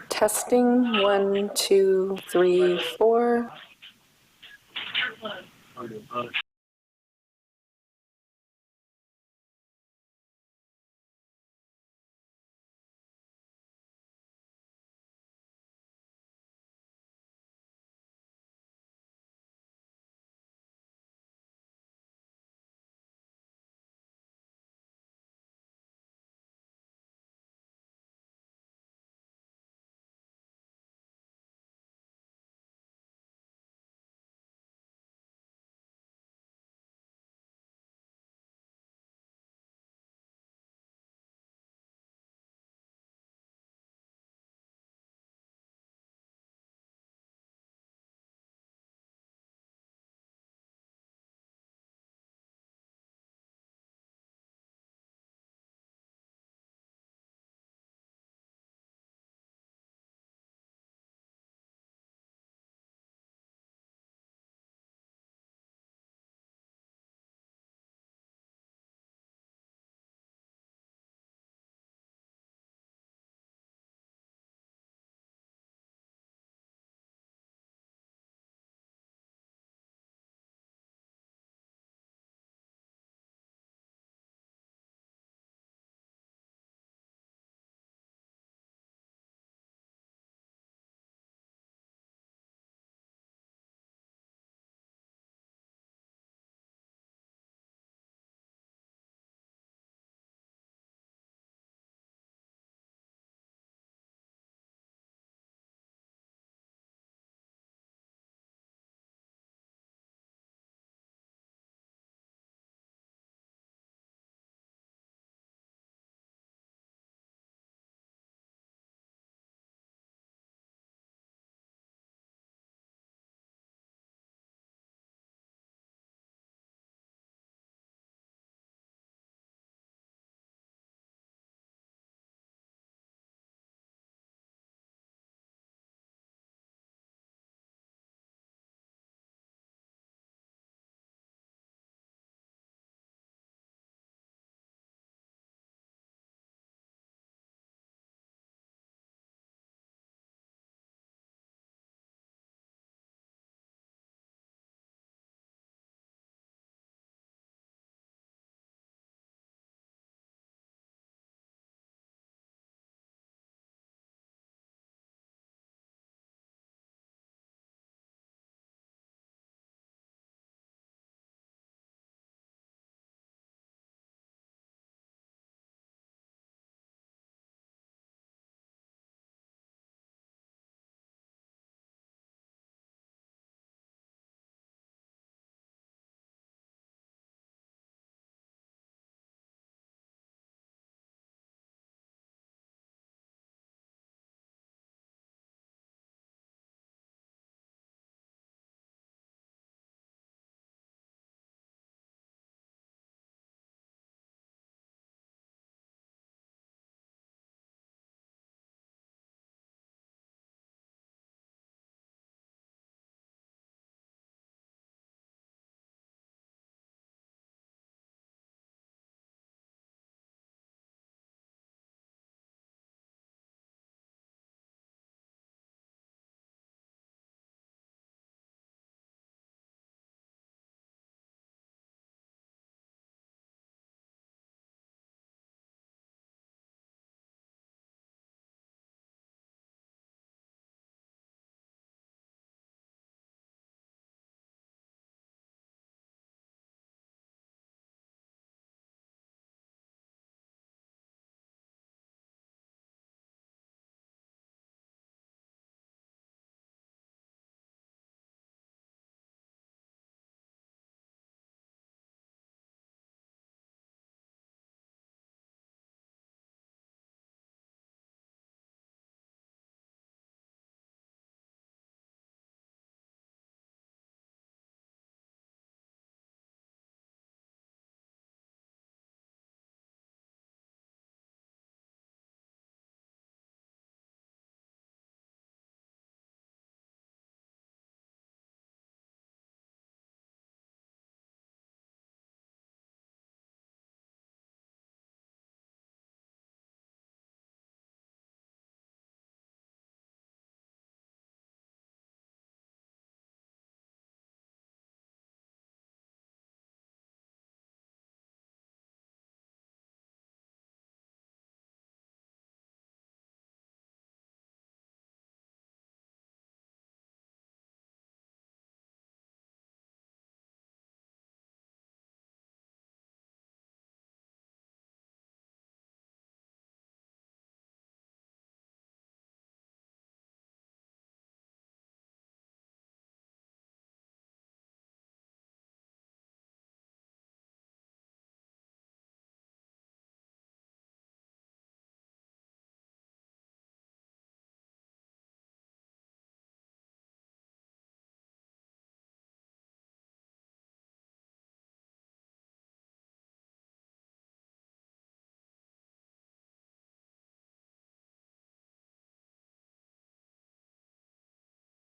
Testing 1, 2, 3, 4.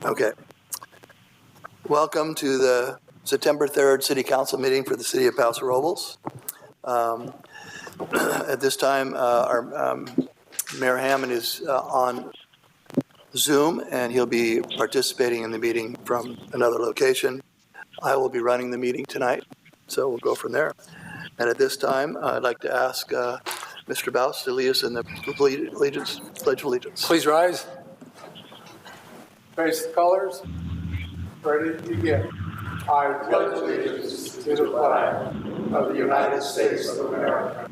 Okay. Welcome to the September 3rd City Council meeting for the City of Paso Robles. At this time, our Mayor Hammond is on Zoom, and he'll be participating in the meeting from another location. I will be running the meeting tonight, so we'll go from there. And at this time, I'd like to ask Mr. Baus to lead us in the Pledge of Allegiance. Please rise. Face the colors. Ready, begin. I pledge allegiance to the flag of the United States of America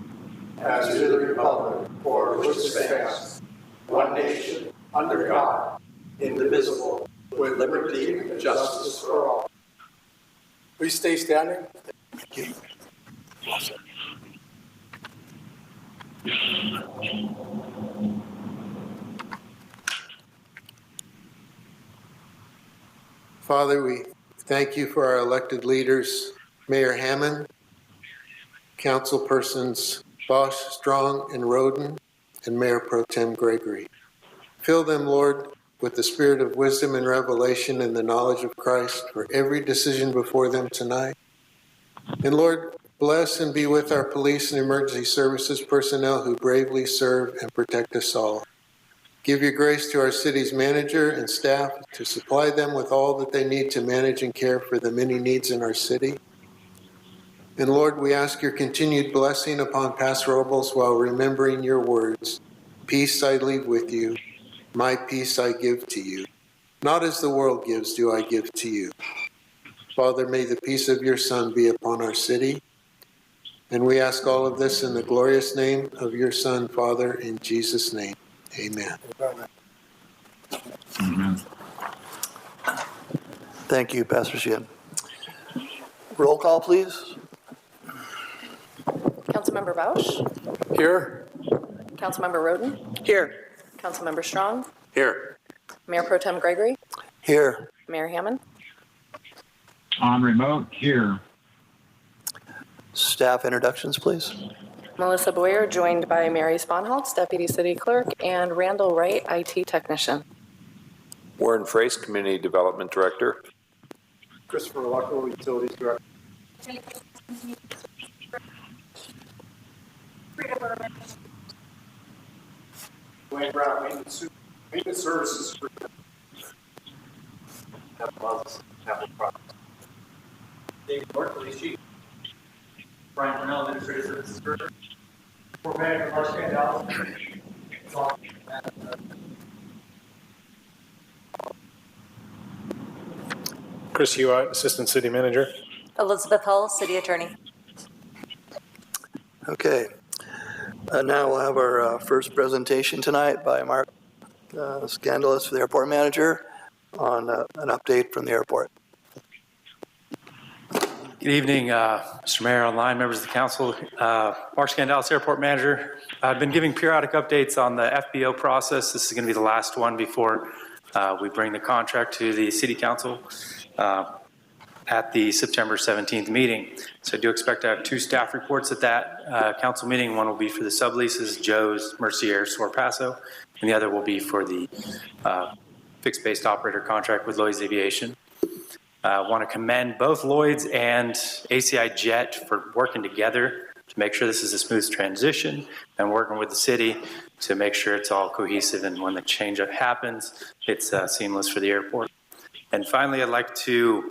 and to the republic for which it stands, one nation, under God, indivisible, with liberty and justice for all. Please stay standing. Thank you. Awesome. Father, we thank you for our elected leaders, Mayor Hammond, councilpersons Bosch, Strong, and Roden, and Mayor Pro Tem Gregory. Fill them, Lord, with the spirit of wisdom and revelation and the knowledge of Christ for every decision before them tonight. And Lord, bless and be with our police and emergency services personnel who bravely serve and protect us all. Give your grace to our city's manager and staff to supply them with all that they need to manage and care for the many needs in our city. And Lord, we ask your continued blessing upon Paso Robles while remembering your words. Peace I leave with you, my peace I give to you. Not as the world gives do I give to you. Father, may the peace of your Son be upon our city. And we ask all of this in the glorious name of your Son, Father, in Jesus' name. Amen. Amen. Thank you, Pastor Sheehan. Roll call, please. Councilmember Bausch? Here. Councilmember Roden? Here. Councilmember Strong? Here. Mayor Pro Tem Gregory? Here. Mayor Hammond? On remote, here. Staff introductions, please. Melissa Boyer, joined by Mary Sponholtz, Deputy City Clerk, and Randall Wright, IT Technician. Warren Frace, Community Development Director. Christopher Lucko, Utilities Director. Wayne Brown, Maintenance Services. David York, Police Chief. Brian Brunel, Administrative Services Director. Fort Manager Mark Scandal. Chris Hewitt, Assistant City Manager. Elizabeth Hull, City Attorney. Okay. Now we'll have our first presentation tonight by Mark Scandalis, the airport manager, on an update from the airport. Good evening, Mr. Mayor, online members of the council. Mark Scandalis, airport manager. I've been giving periodic updates on the FBO process. This is going to be the last one before we bring the contract to the city council at the September 17th meeting. So I do expect to have two staff reports at that council meeting. One will be for the subleases, Joe's, Mercier, SOAR Paso, and the other will be for the fixed-based operator contract with Lloyd's Aviation. I want to commend both Lloyd's and ACI Jet for working together to make sure this is a smooth transition and working with the city to make sure it's all cohesive, and when the change up happens, it's seamless for the airport. And finally, I'd like to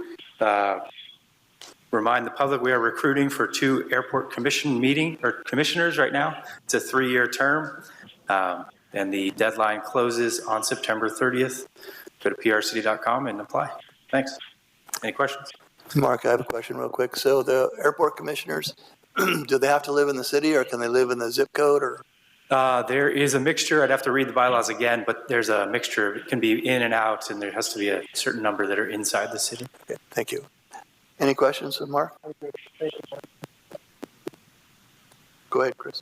remind the public we are recruiting for 2 airport commissioners right now. It's a 3-year term, and the deadline closes on September 30th. Go to prcity.com and apply. Thanks. Any questions? Mark, I have a question real quick. So the airport commissioners, do they have to live in the city, or can they live in the zip code? Or There is a mixture. I'd have to read the bylaws again, but there's a mixture. It can be in and out, and there has to be a certain number that are inside the city. Okay, thank you. Any questions of Mark? Go ahead, Chris.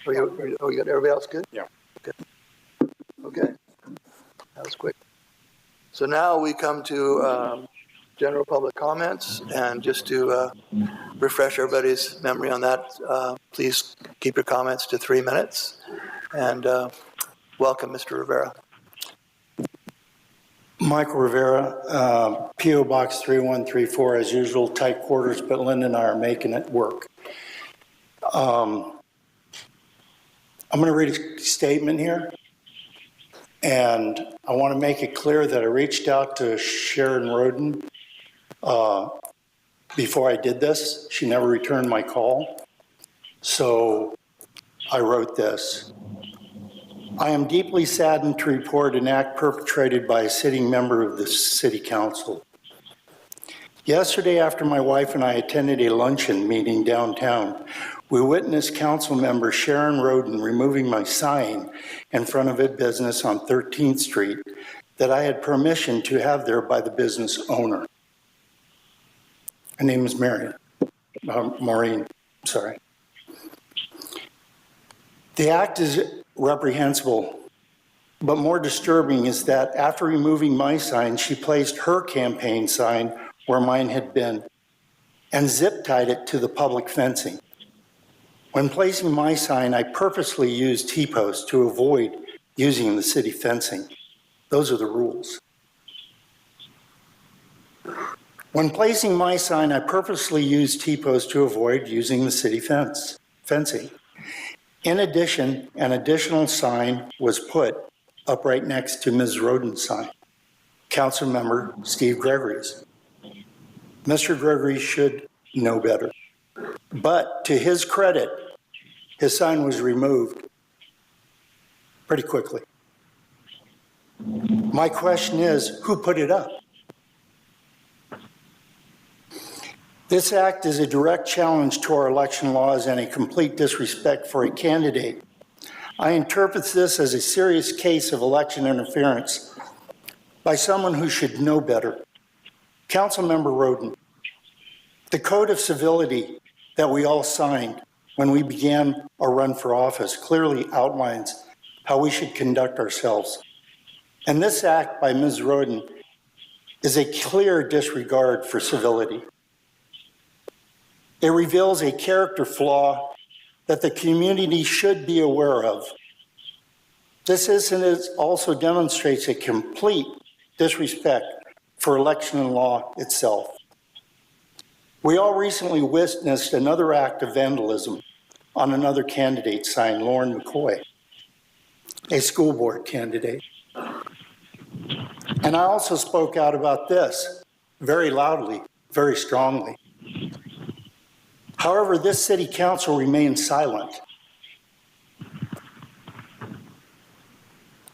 You got everybody else good? Yeah. Okay. That was quick. So now we come to general public comments, and just to refresh everybody's memory on that, please keep your comments to 3 minutes. And welcome, Mr. Rivera. Michael Rivera, P.O. Box 3134, as usual, tight quarters, but Linda and I are making it work. I'm going to read a statement here, and I want to make it clear that I reached out to Sharon Roden before I did this. She never returned my call, so I wrote this. I am deeply saddened to report an act perpetrated by a sitting member of the City Council. Yesterday, after my wife and I attended a luncheon meeting downtown, we witnessed Council member Sharon Roden removing my sign in front of a business on 13th Street that I had permission to have there by the business owner. Her name is Maureen, sorry. The act is reprehensible, but more disturbing is that after removing my sign, she placed her campaign sign where mine had been and zip-tied it to the public fencing. When placing my sign, I purposely used T-posts to avoid using the city fencing. Those are the rules. When placing my sign, I purposely used T-posts to avoid using the city fencing. In addition, an additional sign was put up right next to Ms. Roden's sign, Council Member Steve Gregory's. Mr. Gregory should know better. But to his credit, his sign was removed pretty quickly. My question is, who put it up? This act is a direct challenge to our election laws and a complete disrespect for a candidate. I interpret this as a serious case of election interference by someone who should know better. Councilmember Roden, the Code of Civility that we all signed when we began our run for office clearly outlines how we should conduct ourselves. And this act by Ms. Roden is a clear disregard for civility. It reveals a character flaw that the community should be aware of. This incident also demonstrates a complete disrespect for election law itself. We all recently witnessed another act of vandalism on another candidate's sign, Lauren McCoy, a school board candidate. And I also spoke out about this very loudly, very strongly. However, this city council remains silent.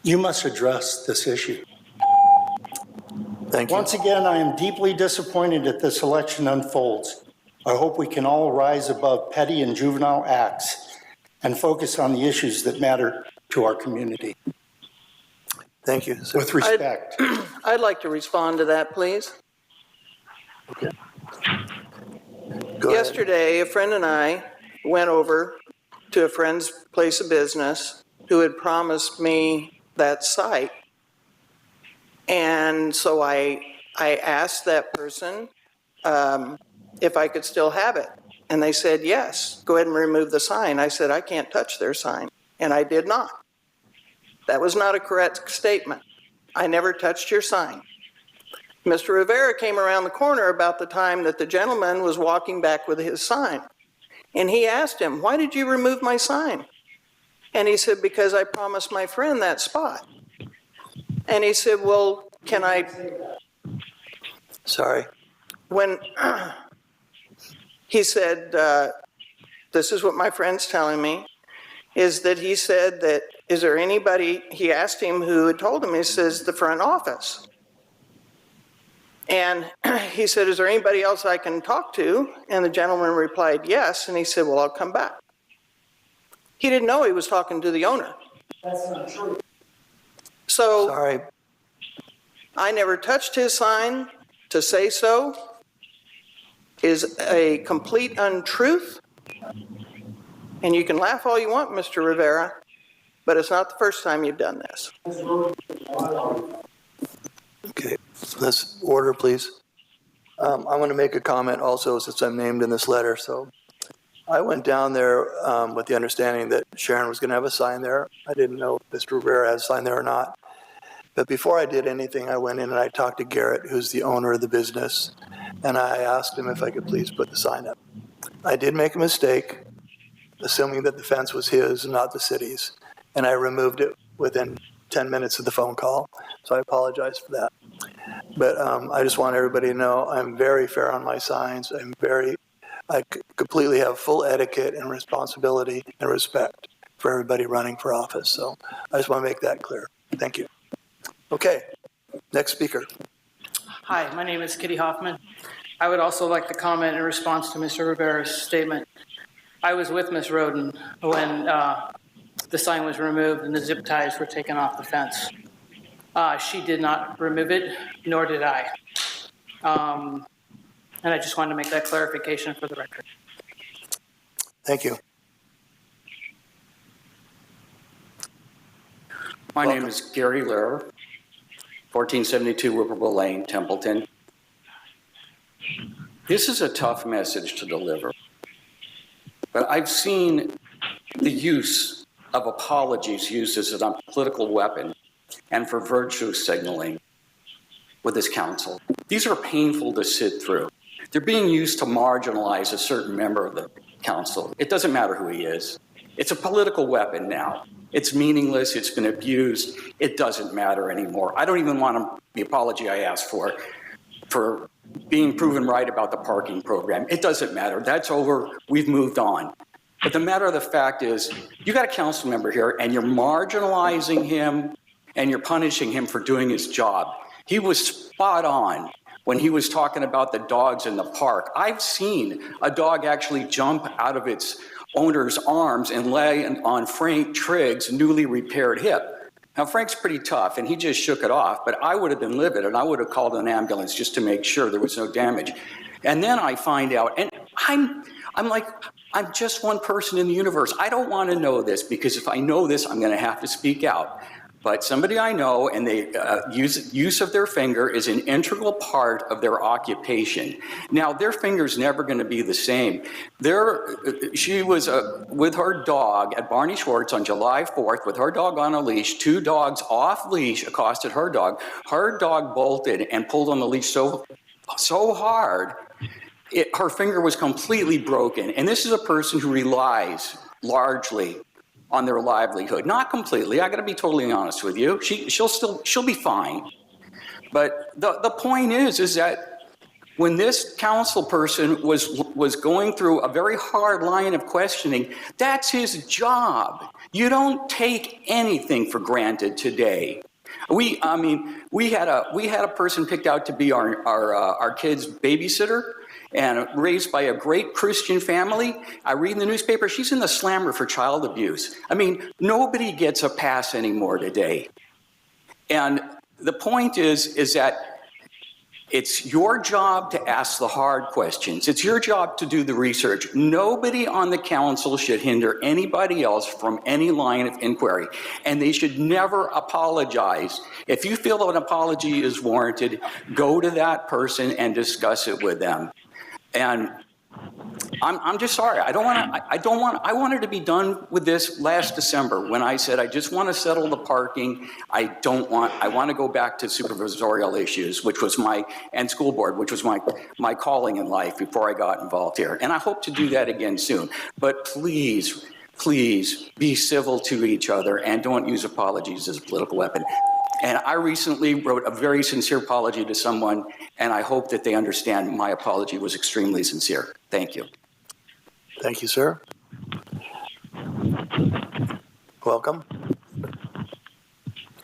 You must address this issue. Thank you. Once again, I am deeply disappointed that this election unfolds. I hope we can all rise above petty and juvenile acts and focus on the issues that matter to our community. Thank you. Sir. With respect. I'd like to respond to that, please. Okay. Go ahead. Yesterday, a friend and I went over to a friend's place of business who had promised me that site. And so I asked that person if I could still have it. And they said, yes, go ahead and remove the sign. I said, I can't touch their sign. And I did not. That was not a correct statement. I never touched your sign. Mr. Rivera came around the corner about the time that the gentleman was walking back with his sign. And he asked him, why did you remove my sign? And he said, because I promised my friend that spot. And he said, well, can I? Sorry. When he said, this is what my friend's telling me, is that he said that, is there anybody, he asked him who had told him, he says, the front office. And he said, is there anybody else I can talk to? And the gentleman replied, yes. And he said, well, I'll come back. He didn't know he was talking to the owner. That's not true. So Sorry. I never touched his sign. To say so is a complete untruth. And you can laugh all you want, Mr. Rivera, but it's not the first time you've done this. Okay, let's order, please. I'm going to make a comment also since I'm named in this letter. So I went down there with the understanding that Sharon was going to have a sign there. I didn't know if Mr. Rivera had a sign there or not. But before I did anything, I went in and I talked to Garrett, who's the owner of the business, and I asked him if I could please put the sign up. I did make a mistake, assuming that the fence was his and not the city's, and I removed it within 10 minutes of the phone call, so I apologize for that. But I just want everybody to know I'm very fair on my signs. I completely have full etiquette and responsibility and respect for everybody running for office. So I just want to make that clear. Thank you. Okay, next speaker. Hi, my name is Kitty Hoffman. I would also like to comment in response to Mr. Rivera's statement. I was with Ms. Roden when the sign was removed and the zip ties were taken off the fence. She did not remove it, nor did I. And I just wanted to make that clarification for the record. Thank you. My name is Gary Lehrer, 1472 Whippoorwill Lane, Templeton. This is a tough message to deliver, but I've seen the use of apologies used as a political weapon and for virtue signaling with this council. These are painful to sit through. They're being used to marginalize a certain member of the council. It doesn't matter who he is. It's a political weapon now. It's meaningless. It's been abused. It doesn't matter anymore. I don't even want the apology I asked for being proven right about the parking program. It doesn't matter. That's over. We've moved on. But the matter of the fact is, you got a council member here and you're marginalizing him and you're punishing him for doing his job. He was spot on when he was talking about the dogs in the park. I've seen a dog actually jump out of its owner's arms and lay on Frank Trigg's newly repaired hip. Now, Frank's pretty tough, and he just shook it off, but I would have been livid, and I would have called an ambulance just to make sure there was no damage. And then I find out, and I'm like, I'm just one person in the universe. I don't want to know this, because if I know this, I'm going to have to speak out. But somebody I know, and they use of their finger is an integral part of their occupation. Now, their finger's never going to be the same. She was with her dog at Barney Schwartz on July 4th, with her dog on a leash, 2 dogs off leash accosted her dog. Her dog bolted and pulled on the leash so hard, her finger was completely broken. And this is a person who relies largely on their livelihood. Not completely, I gotta be totally honest with you. She'll be fine. But the point is that when this council person was going through a very hard line of questioning, that's his job. You don't take anything for granted today. We had a person picked out to be our kid's babysitter, and raised by a great Christian family. I read in the newspaper, she's in the slammer for child abuse. I mean, nobody gets a pass anymore today. And the point is that it's your job to ask the hard questions. It's your job to do the research. Nobody on the council should hinder anybody else from any line of inquiry. And they should never apologize. If you feel an apology is warranted, go to that person and discuss it with them. And I'm just sorry. I wanted to be done with this last December when I said I just want to settle the parking. I want to go back to supervisorial issues, and school board, which was my calling in life before I got involved here. And I hope to do that again soon. But please be civil to each other and don't use apologies as a political weapon. And I recently wrote a very sincere apology to someone, and I hope that they understand my apology was extremely sincere. Thank you. Thank you, sir. Welcome.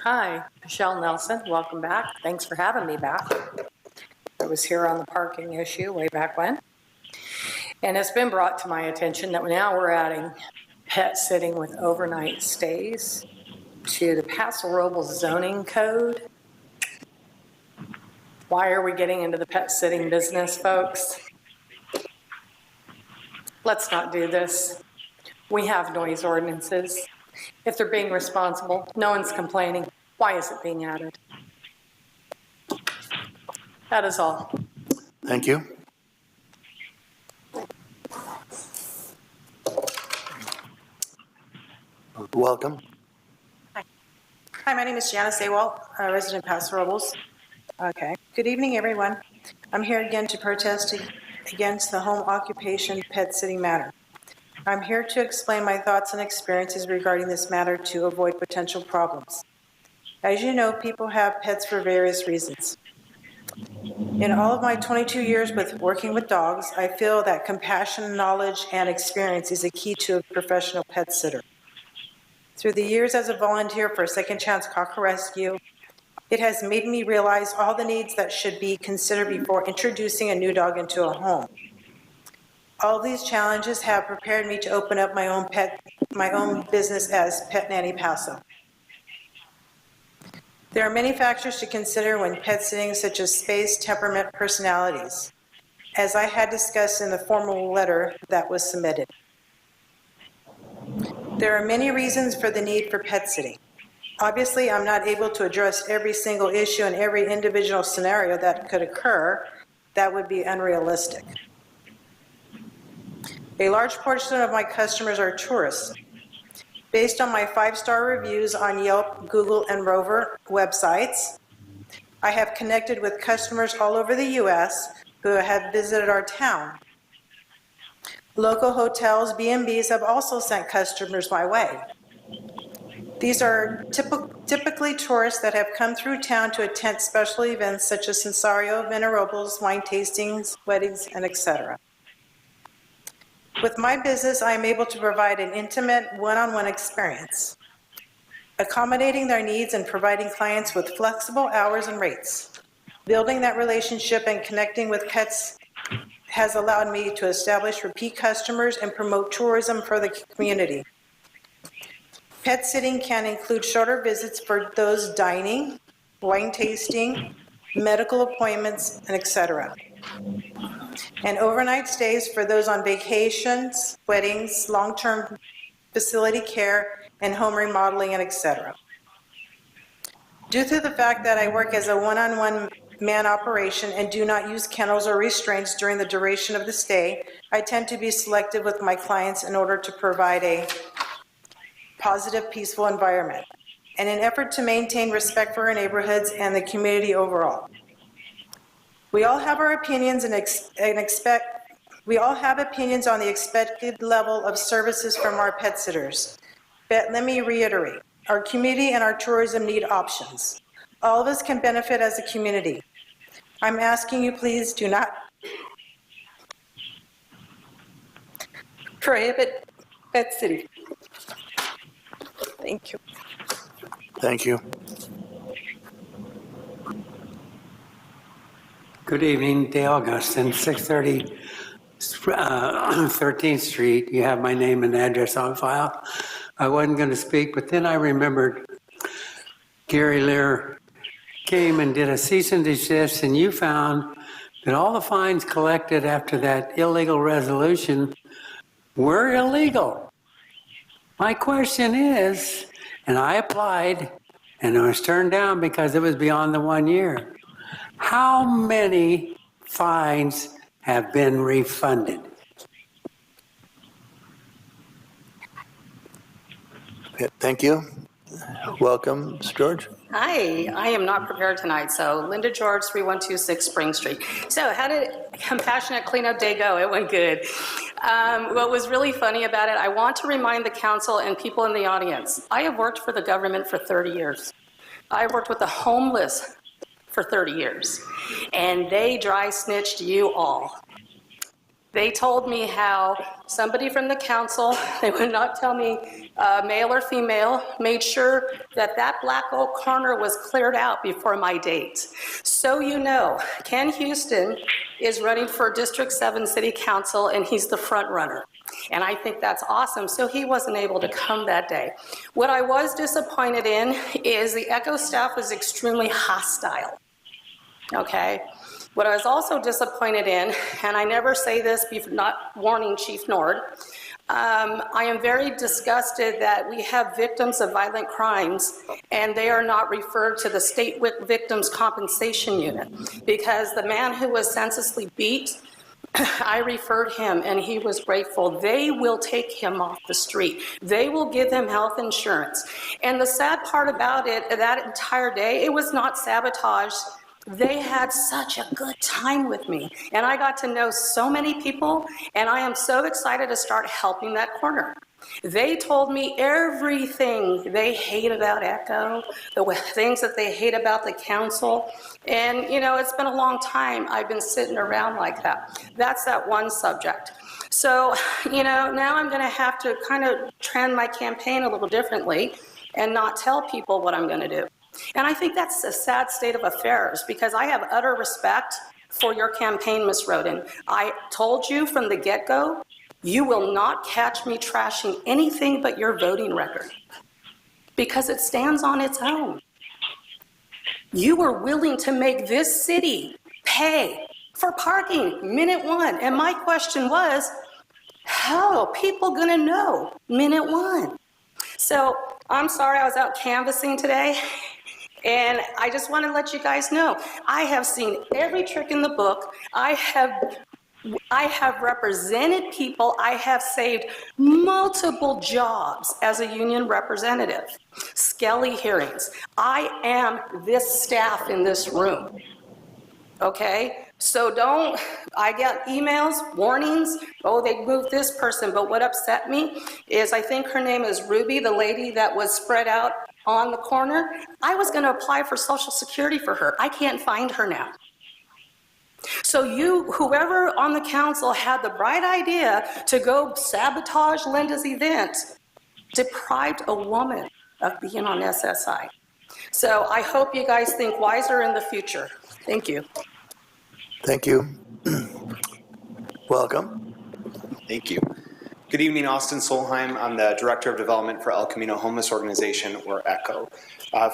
Hi, Michelle Nelson. Welcome back. Thanks for having me back. I was here on the parking issue way back when. And it's been brought to my attention that now we're adding pet sitting with overnight stays to the Paso Robles zoning code. Why are we getting into the pet sitting business, folks? Let's not do this. We have noise ordinances. If they're being responsible, no one's complaining. Why is it being added? That is all. Thank you. Hi, Hi, my name is Janice Awalt, a resident of Paso Robles. Okay. Good evening, everyone. I'm here again to protest against the home occupation pet sitting matter. I'm here to explain my thoughts and experiences regarding this matter to avoid potential problems. As you know, people have pets for various reasons. In all of my 22 years with working with dogs, I feel that compassion, knowledge, and experience is a key to a professional pet sitter. Through the years as a volunteer for Second Chance Cocker Rescue, it has made me realize all the needs that should be considered before introducing a new dog into a home. All these challenges have prepared me to open up my own business as Pet Nanny Paso. There are many factors to consider when pet sitting, such as space, temperament, personalities, as I had discussed in the formal letter that was submitted. There are many reasons for the need for pet sitting. Obviously, I'm not able to address every single issue and every individual scenario that could occur. That would be unrealistic. A large portion of my customers are tourists. Based on my 5-star reviews on Yelp, Google, and Rover websites, I have connected with customers all over the U.S. who have visited our town. Local hotels, B&Bs have also sent customers my way. These are typically tourists that have come through town to attend special events such as Censario, Venerables, wine tastings, weddings, and etc. With my business, I am able to provide an intimate, one-on-one experience, accommodating their needs and providing clients with flexible hours and rates. Building that relationship and connecting with pets has allowed me to establish repeat customers and promote tourism for the community. Pet sitting can include shorter visits for those dining, wine tasting, medical appointments, and etc. And overnight stays for those on vacations, weddings, long-term facility care, and home remodeling, and etc. Due to the fact that I work as a one-on-one man operation and do not use kennels or restraints during the duration of the stay, I tend to be selective with my clients in order to provide a positive, peaceful environment, and an effort to maintain respect for our neighborhoods and the community overall. We all have our opinions we all have opinions on the expected level of services from our pet sitters. But let me reiterate, our community and our tourism need options. All of us can benefit as a community. I'm asking you, please do not prohibit pet sitting. Thank you. Thank you. Good evening, Dale Augustin, 630 13th Street. You have my name and address on file. I wasn't going to speak, but then I remembered Gary Lear came and did a cease and desist, and you found that all the fines collected after that illegal resolution were illegal. My question is, and I applied, and it was turned down because it was beyond the 1 year. How many fines have been refunded? Thank you. Welcome, Ms. George. Hi, I am not prepared tonight. So Linda George, 3126 Spring Street. So how did Compassionate Cleanup Day go? It went good. What was really funny about it, I want to remind the council and people in the audience, I have worked for the government for 30 years. I've worked with the homeless for 30 years, and they dry snitched you all. They told me how somebody from the council, they would not tell me male or female, made sure that that black oak corner was cleared out before my date. So you know, Ken Houston is running for District 7 City Council, and he's the front runner. And I think that's awesome. So he wasn't able to come that day. What I was disappointed in is the ECHO staff was extremely hostile. Okay? What I was also disappointed in, and I never say this, not warning Chief Nord, I am very disgusted that we have victims of violent crimes and they are not referred to the State Victims Compensation Unit, because the man who was senselessly beat I referred him, and he was grateful. They will take him off the street. They will give him health insurance. And the sad part about it, that entire day, it was not sabotage. They had such a good time with me, and I got to know so many people, and I am so excited to start helping that corner. They told me everything they hate about ECHO, the things that they hate about the council. And, you know, it's been a long time I've been sitting around like that. That's that one subject. So, you know, now I'm going to have to kind of trend my campaign a little differently and not tell people what I'm going to do. And I think that's a sad state of affairs, because I have utter respect for your campaign, Ms. Roden. I told you from the get-go, you will not catch me trashing anything but your voting record, because it stands on its own. You were willing to make this city pay for parking minute one. And my question was, how are people gonna know minute one? So I'm sorry I was out canvassing today. And I just want to let you guys know, I have seen every trick in the book. I have represented people. I have saved multiple jobs as a union representative. Skelly hearings. I am this staff in this room. Okay? So I get emails, warnings, oh, they moved this person. But what upset me is, I think her name is Ruby, the lady that was spread out on the corner. I was going to apply for Social Security for her. I can't find her now. So whoever on the council had the bright idea to go sabotage Linda's event, deprived a woman of being on SSI. So I hope you guys think wiser in the future. Thank you. Thank you. Welcome. Thank you. Good evening, Austin Solheim. I'm the Director of Development for El Camino Homeless Organization, or ECHO.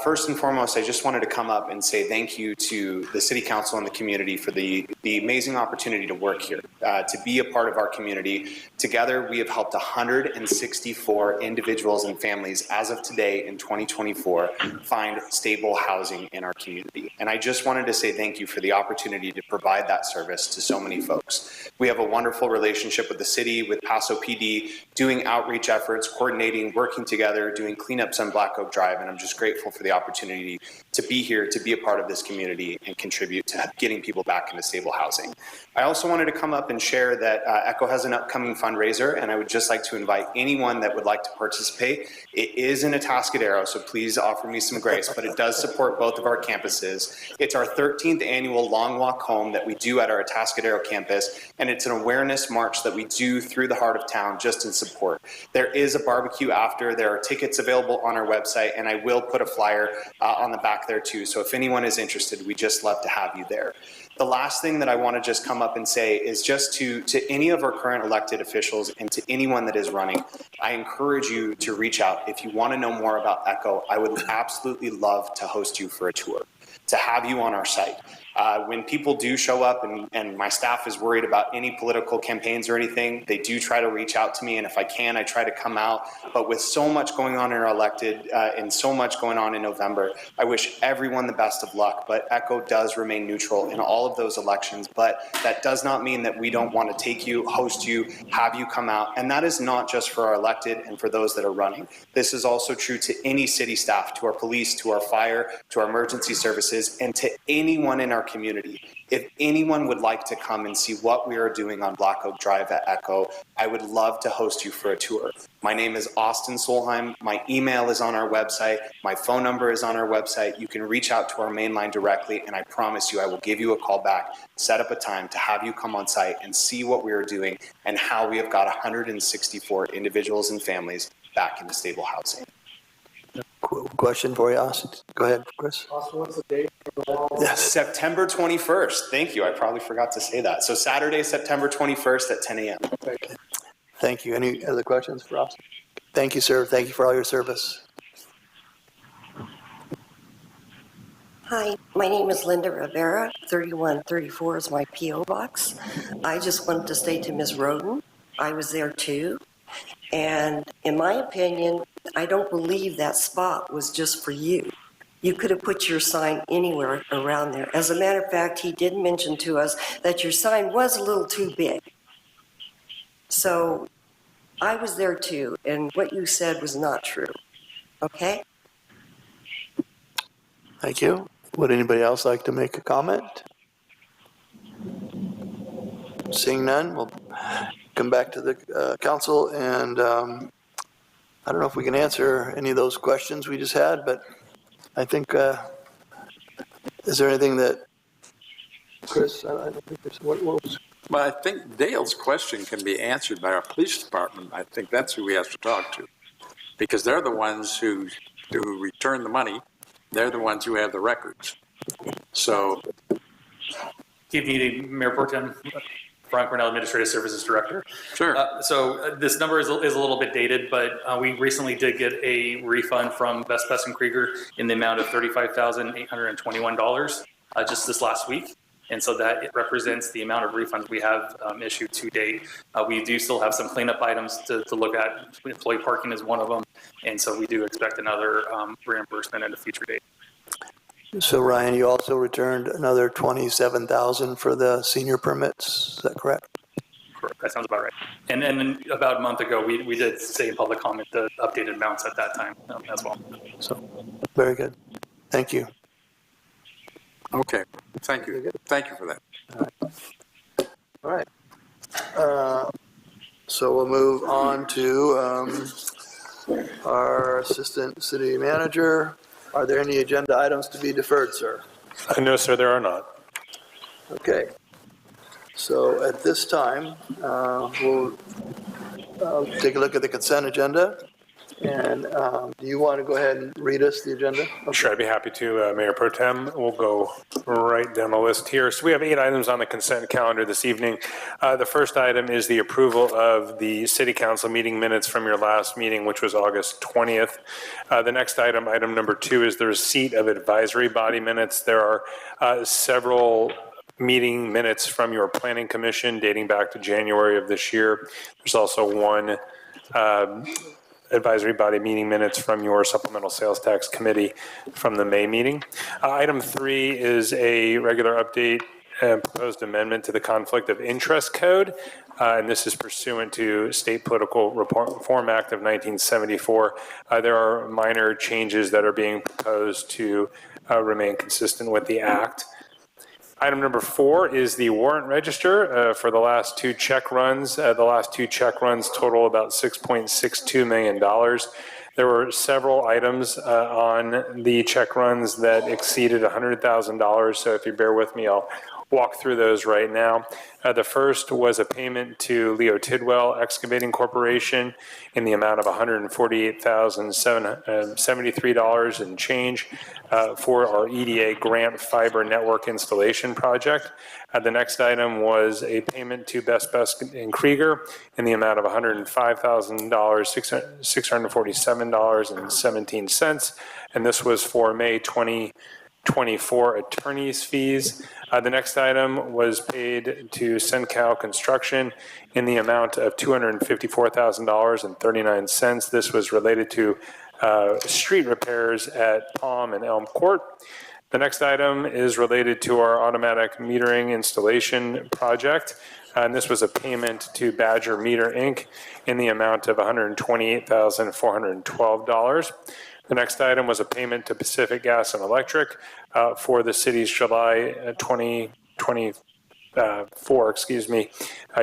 First and foremost, I just wanted to come up and say thank you to the City Council and the community for the amazing opportunity to work here, to be a part of our community. Together, we have helped 164 individuals and families as of today in 2024 find stable housing in our community. And I just wanted to say thank you for the opportunity to provide that service to so many folks. We have a wonderful relationship with the city, with Paso PD, doing outreach efforts, coordinating, working together, doing cleanups on Black Oak Drive, and I'm just grateful for the opportunity to be here, to be a part of this community and contribute to getting people back into stable housing. I also wanted to come up and share that ECHO has an upcoming fundraiser, and I would just like to invite anyone that would like to participate. It is in Atascadero, so please offer me some grace, but it does support both of our campuses. It's our 13th annual Long Walk Home that we do at our Atascadero campus, and it's an awareness march that we do through the heart of town just in support. There is a barbecue after. There are tickets available on our website, and I will put a flyer on the back there too. So if anyone is interested, we'd just love to have you there. The last thing that I want to just come up and say is just to any of our current elected officials and to anyone that is running, I encourage you to reach out. If you want to know more about ECHO, I would absolutely love to host you for a tour, to have you on our site. When people do show up and my staff is worried about any political campaigns or anything, they do try to reach out to me, and if I can, I try to come out. But with so much going on in our elected and so much going on in November, I wish everyone the best of luck, but ECHO does remain neutral in all of those elections. But that does not mean that we don't want to take you, host you, have you come out, and that is not just for our elected and for those that are running. This is also true to any city staff, to our police, to our fire, to our emergency services, and to anyone in our community. If anyone would like to come and see what we are doing on Black Oak Drive at ECHO, I would love to host you for a tour. My name is Austin Solheim. My email is on our website. My phone number is on our website. You can reach out to our main line directly, and I promise you I will give you a call back, set up a time to have you come on site and see what we are doing and how we have got 164 individuals and families back into stable housing. Question for you, Austin. Go ahead, Chris. Also, what's the date? Yes. September 21st. Thank you. I probably forgot to say that. So Saturday, September 21st at 10 a.m. Thank you. Any other questions for Austin? Thank you, sir. Thank you for all your service. Hi, my name is Linda Rivera. 3134 is my P.O. box. I just wanted to say to Ms. Roden, I was there too. And in my opinion, I don't believe that spot was just for you. You could have put your sign anywhere around there. As a matter of fact, he did mention to us that your sign was a little too big. So I was there too, and what you said was not true. Okay? Thank you. Would anybody else like to make a comment? Seeing none, we'll come back to the council, and I don't know if we can answer any of those questions we just had, but I think, is there anything that, Chris, I don't think there's, what was? Well, I think Dale's question can be answered by our police department. I think that's who we have to talk to, because they're the ones who return the money. They're the ones who have the records. So, Deputy Mayor Pro Tem, Frank Cornell, Administrative Services Director. Sure. So this number is a little bit dated, but we recently did get a refund from Best Best and Krieger in the amount of $35,821 just this last week. And so that it represents the amount of refunds we have issued to date. We do still have some cleanup items to look at. Employee parking is one of them. And so we do expect another reimbursement at a future date. So Ryan, you also returned another $27,000 for the senior permits, is that correct? Correct, that sounds about right. And then about a month ago, we did say in public comment the updated amounts at that time as well. So, very good. Thank you. Okay, thank you. Thank you for that. All right. So we'll move on to our Assistant City Manager. Are there any agenda items to be deferred, sir? No, sir, there are not. Okay. So at this time, we'll take a look at the consent agenda. And do you want to go ahead and read us the agenda? Okay. Sure, I'd be happy to, Mayor Pro Tem. We'll go right down the list here. So we have 8 items on the consent calendar this evening. The first item is the approval of the City Council meeting minutes from your last meeting, which was August 20th. The next item, item number 2, is the receipt of advisory body minutes. There are several meeting minutes from your Planning Commission dating back to January of this year. There's also one advisory body meeting minutes from your Supplemental Sales Tax Committee from the May meeting. Item 3 is a regular update and proposed amendment to the Conflict of Interest Code, and this is pursuant to State Political Reform Act of 1974. There are minor changes that are being proposed to remain consistent with the Act. Item number 4 is the warrant register for the last 2 check runs. The last 2 check runs total about $6.62 million. There were several items on the check runs that exceeded $100,000. So if you bear with me, I'll walk through those right now. The first was a payment to Leo Tidwell Excavating Corporation in the amount of $148,773 and change for our EDA grant fiber network installation project. The next item was a payment to Best Best and Krieger in the amount of $105,000, $647.17, and this was for May 2024 attorney's fees. The next item was paid to Sencal Construction in the amount of $254,000.39. This was related to street repairs at Palm and Elm Court. The next item is related to our automatic metering installation project, and this was a payment to Badger Meter Inc. in the amount of $128,412. The next item was a payment to Pacific Gas and Electric for the city's July 2024,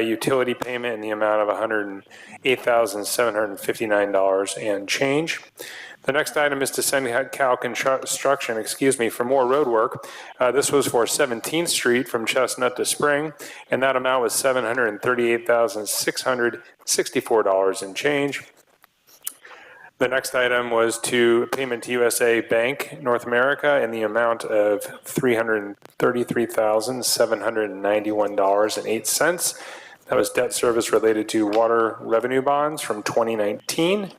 utility payment in the amount of $108,759 and change. The next item is to Sencal Construction, for more road work. This was for 17th Street from Chestnut to Spring, and that amount was $738,664 and change. The next item was to payment to USA Bank North America in the amount of $333,791.08. That was debt service related to water revenue bonds from 2019.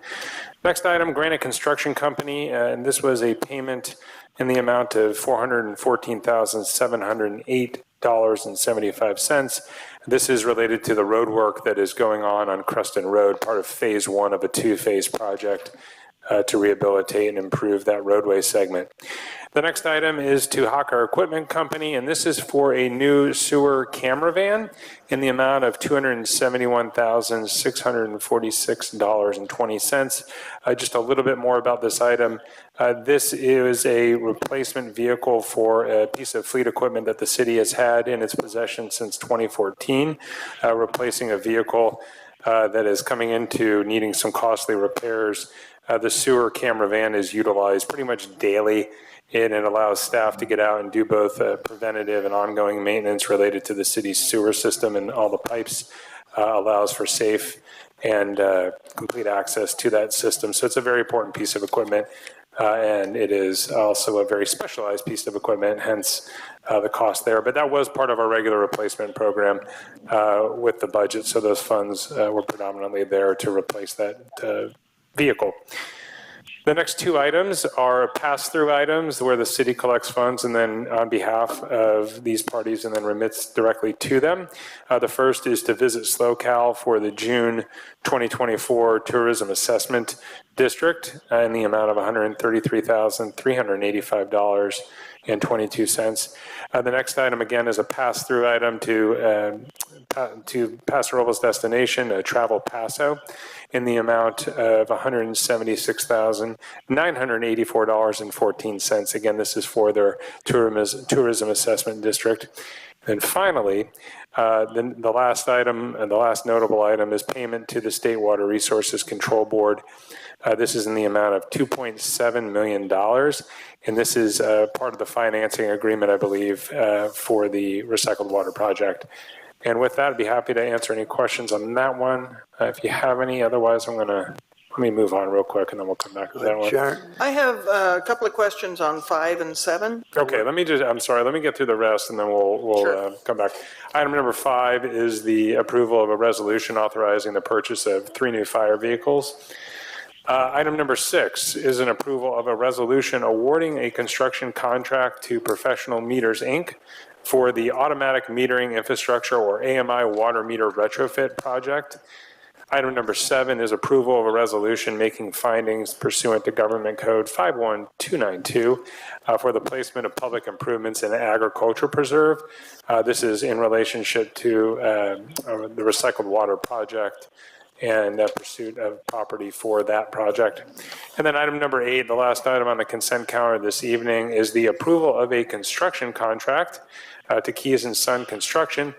Next item, Granite Construction Company, and this was a payment in the amount of $414,708.75. This is related to the road work that is going on Creston Road, part of phase 1 of a 2-phase project to rehabilitate and improve that roadway segment. The next item is to Hawker Equipment Company, and this is for a new sewer camera van in the amount of $271,646.20. Just a little bit more about this item. This is a replacement vehicle for a piece of fleet equipment that the city has had in its possession since 2014, replacing a vehicle that is coming into needing some costly repairs. The sewer camera van is utilized pretty much daily, and it allows staff to get out and do both preventative and ongoing maintenance related to the city's sewer system and all the pipes, allows for safe and complete access to that system. So it's a very important piece of equipment, and it is also a very specialized piece of equipment, hence the cost there. But that was part of our regular replacement program with the budget, so those funds were predominantly there to replace that vehicle. The next two items are pass-through items where the city collects funds and then on behalf of these parties and then remits directly to them. The first is to visit SlowCal for the June 2024 Tourism Assessment District in the amount of $133,385.22. The next item again is a pass-through item to Paso Robles destination, Travel Paso, in the amount of $176,984.14. Again, this is for their tourism assessment district. And finally, the last item, and the last notable item, is payment to the State Water Resources Control Board. This is in the amount of $2.7 million, and this is part of the financing agreement, I believe, for the recycled water project. And with that, I'd be happy to answer any questions on that one, if you have any. Otherwise, let me move on real quick, and then we'll come back to that one. I have a couple of questions on 5 and 7. Okay, let me get through the rest, and then we'll come back. Item number 5 is the approval of a resolution authorizing the purchase of 3 new fire vehicles. Item number 6 is an approval of a resolution awarding a construction contract to Professional Meters, Inc. for the automatic metering infrastructure, or AMI, water meter retrofit project. Item number 7 is approval of a resolution making findings pursuant to Government Code 51292 for the placement of public improvements in an agriculture preserve. This is in relationship to the recycled water project and pursuit of property for that project. And then item number 8, the last item on the consent calendar this evening, is the approval of a construction contract to Keys and Son Construction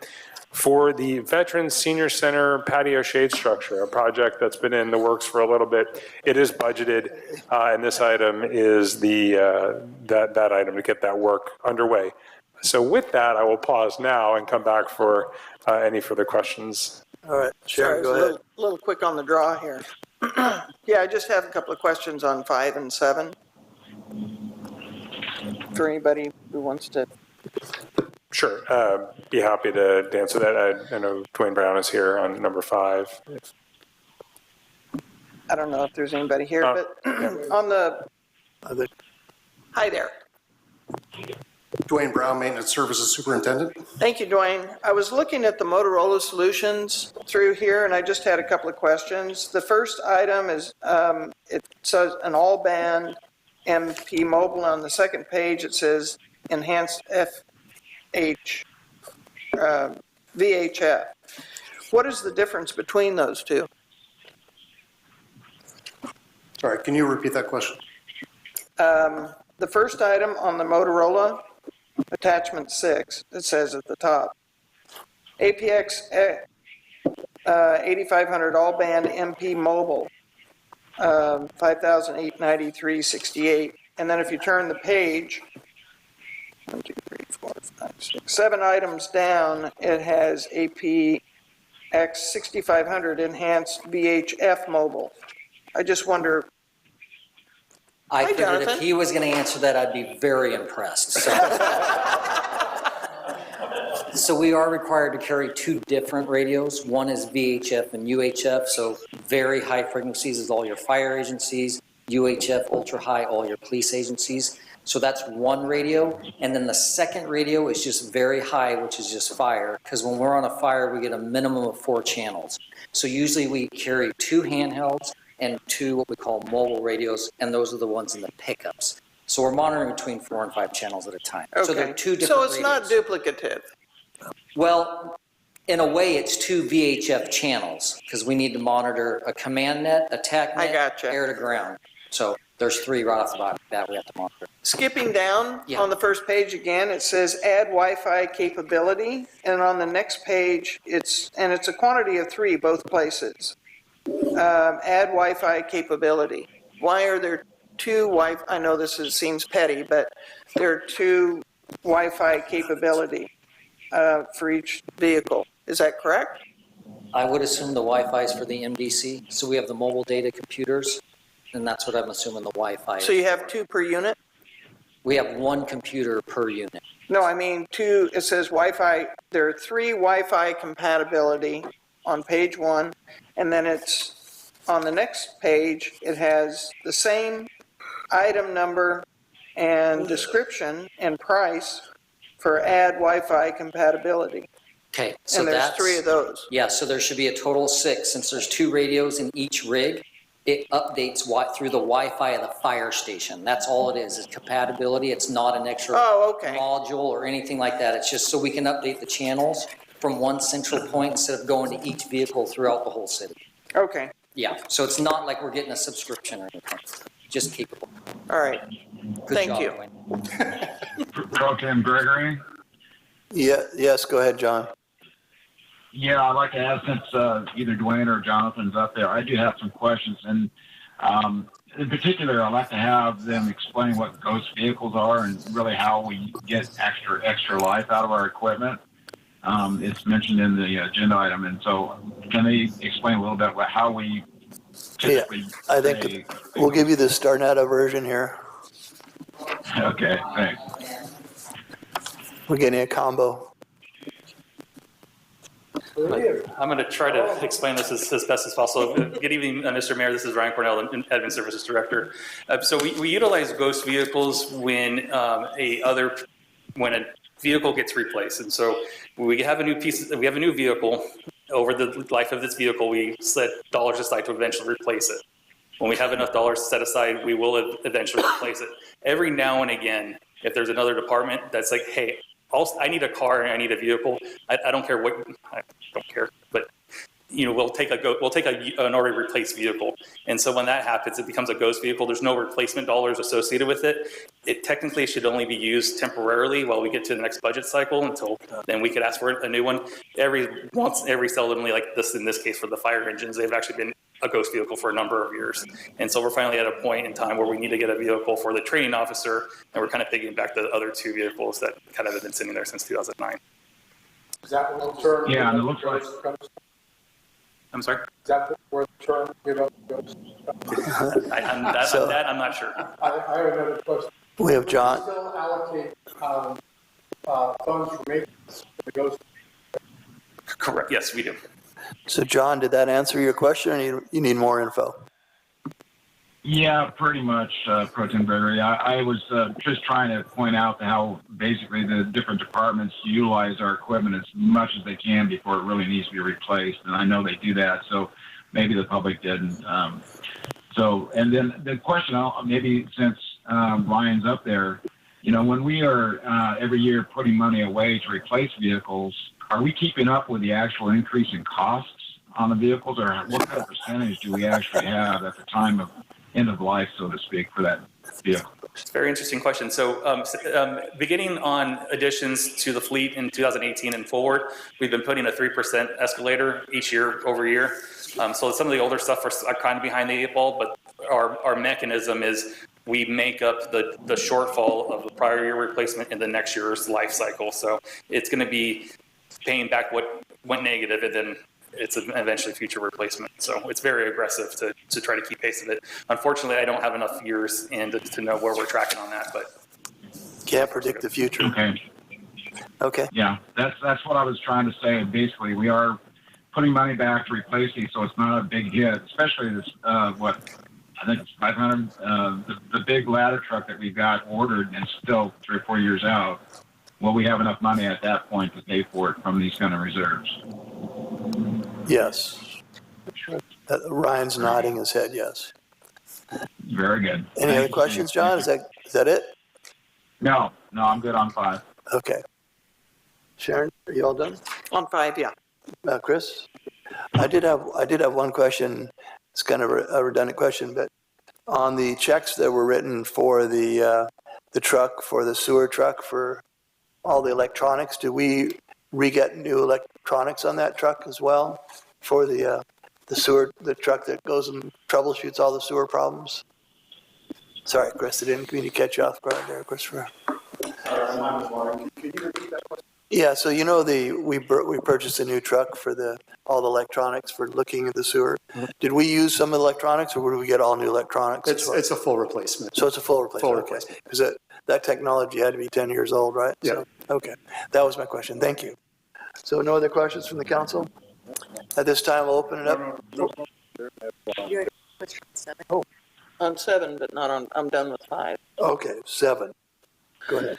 for the Veterans Senior Center patio shade structure, a project that's been in the works for a little bit. It is budgeted, and this item is that item to get that work underway. So with that, I will pause now and come back for any further questions. All right, Sharon, go ahead. A little quick on the draw here. Yeah, I just have a couple of questions on 5 and 7 for anybody who wants to. Sure, be happy to answer that. I know Dwayne Brown is here on number 5. I don't know if there's anybody here, but on the. Hi there. Dwayne Brown, Maintenance Services Superintendent. Thank you, Dwayne. I was looking at the Motorola solutions through here, and I just had a couple of questions. The first item is, it says an all-band MP mobile. On the second page, it says enhanced VHF. What is the difference between those two? Sorry, can you repeat that question? The first item on the Motorola, attachment 6, it says at the top, APX 8500 all-band MP mobile, 5,893.68. And then if you turn the page, 1, 2, 3, 4, 5, 6, 7 items down, it has APX 6500 enhanced VHF mobile. I just wonder. I figured if he was going to answer that, I'd be very impressed. So we are required to carry 2 different radios. One is VHF and UHF, so very high frequencies is all your fire agencies, UHF, ultra high, all your police agencies. So that's one radio. And then the second radio is just very high, which is just fire, because when we're on a fire, we get a minimum of 4 channels. So usually we carry 2 handhelds and 2 what we call mobile radios, and those are the ones in the pickups. So we're monitoring between 4 and 5 channels at a time. Okay. So they're 2 different So it's radios. not duplicative. Well, in a way, it's 2 VHF channels because we need to monitor a command net, a TAC net, air to ground. So there's 3 right off the bat that we have to monitor. Skipping down on the first page again, it says add Wi-Fi capability, and on the next page, it's a quantity of 3 both places. Add Wi-Fi capability. Why are there 2 Wi-Fi? I know this seems petty, but there are 2 Wi-Fi capability for each vehicle. Is that correct? I would assume the Wi-Fi is for the MDC. So we have the mobile data computers, and that's what I'm assuming the Wi-Fi is. So you have 2 per unit? We have 1 computer per unit. No, I mean 2, it says Wi-Fi, there are 3 Wi-Fi compatibility on page 1, and then it's on the next page, it has the same item number and description and price for add Wi-Fi compatibility. Okay, so and there's that's 3 of those. Yeah, so there should be a total of 6. Since there's 2 radios in each rig, it updates through the Wi-Fi of the fire station. That's all it is compatibility. It's not an extra module or anything like that. It's just so we can update the channels from one central point instead of going to each vehicle throughout the whole city. Okay. Yeah, so it's not like we're getting a subscription or anything. Just capable. All right. Good Thank job, you. Dwayne. Pro Tem Gregory? Yes, go ahead, John. Yeah, I'd like to ask, since either Dwayne or Jonathan's up there, I do have some questions. And in particular, I'd like to have them explain what ghost vehicles are and really how we get extra life out of our equipment. It's mentioned in the agenda item. And so can they explain a little bit about how we typically... I think we'll give you the Starnetta version here. Okay, thanks. We're getting a combo. I'm going to try to explain this as best as possible. Good evening, Mr. Mayor. This is Ryan Cornell, Admin Services Director. So we utilize ghost vehicles when when a vehicle gets replaced, and so we have a new vehicle. Over the life of this vehicle, we set dollars aside to eventually replace it. When we have enough dollars set aside, we will eventually replace it. Every now and again, if there's another department that's like, hey, I need a car and I need a vehicle. I don't care what, I don't care, but we'll take an already replaced vehicle. And so when that happens, it becomes a ghost vehicle. There's no replacement dollars associated with it. It technically should only be used temporarily while we get to the next budget cycle until then we could ask for a new one. Every seldomly, like this in this case for the fire engines, they've actually been a ghost vehicle for a number of years. And so we're finally at a point in time where we need to get a vehicle for the training officer, and we're kind of picking back the other 2 vehicles that kind of have been sitting there since 2009. Is that what the term? Yeah, and it looks like... I'm sorry? Is that where the term give up goes? I'm not sure. I have another question. We have John. Do you still allocate funds for maintenance for the ghost? Correct. Yes, we do. So, John, did that answer your question, or you need more info? Yeah, pretty much, Pro Tem Gregory. I was just trying to point out how basically the different departments utilize our equipment as much as they can before it really needs to be replaced. And I know they do that, so maybe the public didn't. And then the question, maybe since Ryan's up there, when we are every year putting money away to replace vehicles, are we keeping up with the actual increase in costs on the vehicles, or what kind of percentage do we actually have at the time of end of life, so to speak, for that vehicle? It's a very interesting question. So beginning on additions to the fleet in 2018 and forward, we've been putting a 3% escalator each year over year. So some of the older stuff are kind of behind the 8 ball, but our mechanism is we make up the shortfall of the prior year replacement in the next year's life cycle. So it's going to be paying back what went negative, and then it's eventually future replacement. So it's very aggressive to try to keep pace with it. Unfortunately, I don't have enough years in to know where we're tracking on that, but can't predict the future. Okay. Yeah, that's what I was trying to say. Basically, we are putting money back to replace these, so it's not a big hit, especially this, I think it's 500, the big ladder truck that we got ordered and still 3 or 4 years out. Will we have enough money at that point to pay for it from these kind of reserves? Yes. Ryan's nodding his head, yes. Very good. Any other questions, John? Is that it? No, I'm good on 5. Okay. Sharon, are you all done? On 5, yeah. Chris? I did have one question. It's kind of a redundant question, but on the checks that were written for the truck, for the sewer truck, for all the electronics, do we re-get new electronics on that truck as well for the truck that goes and troubleshoots all the sewer problems? Sorry, Chris, I didn't mean to catch you off guard there, Christopher. Could you repeat that question? Yeah, so we purchased a new truck for all the electronics for looking at the sewer. Mm-hmm. Did we use some of the electronics, or did we get all new electronics? It's a full replacement. So it's a full replacement. Okay. Because that technology had to be 10 years old, right? Yeah. So, okay, that was my question. Thank you. So no other questions from the council? At this time, we'll open it up. Oh. On 7, but not on, I'm done with 5. Okay, 7. Go ahead.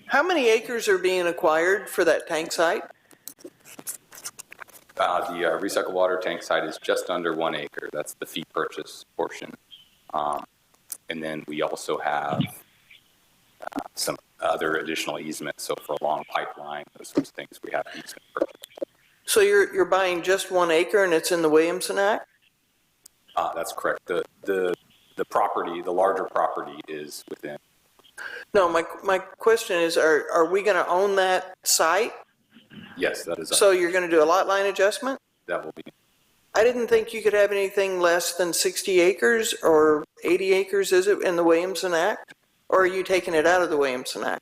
How many acres are being acquired for that tank site? The recycled water tank site is just under 1 acre. That's the fee purchase portion. And then we also have some other additional easements. So for a long pipeline, those sorts of things, we have easement purchase. So you're buying just 1 acre and it's in the Williamson Act? That's correct. The property, the larger property is within. No, my question is, are we going to own that site? Yes, that is. So you're going to do a lot line adjustment? That will be. I didn't think you could have anything less than 60 acres or 80 acres, is it, in the Williamson Act? Or are you taking it out of the Williamson Act?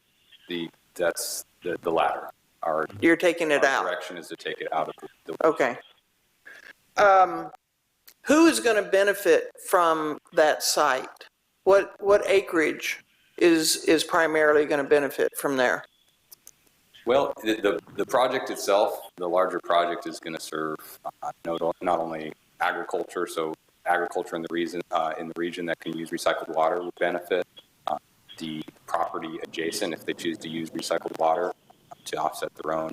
That's the latter. You're taking it out? Our direction is to take it out of the. Okay. Who is going to benefit from that site? What acreage is primarily going to benefit from there? Well, the project itself, the larger project, is going to serve not only agriculture, so agriculture in the region that can use recycled water would benefit. The property adjacent, if they choose to use recycled water to offset their own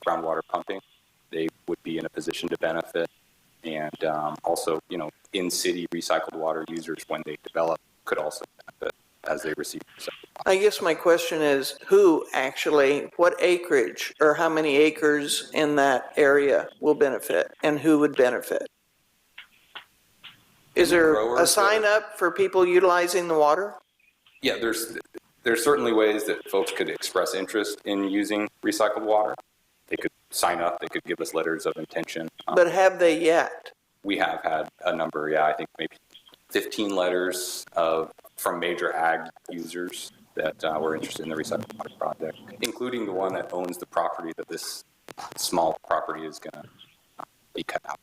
groundwater pumping, they would be in a position to benefit. And also, in-city recycled water users, when they develop, could also benefit as they receive recycled water. I guess my question is, what acreage or how many acres in that area will benefit and who would benefit? Is there a sign up for people utilizing the water? Yeah, there's certainly ways that folks could express interest in using recycled water. They could sign up, they could give us letters of intention. But have they yet? We have had a number, I think maybe 15 letters from major ag users that were interested in the recycled water project, including the one that owns the property that this small property is going to be cut out.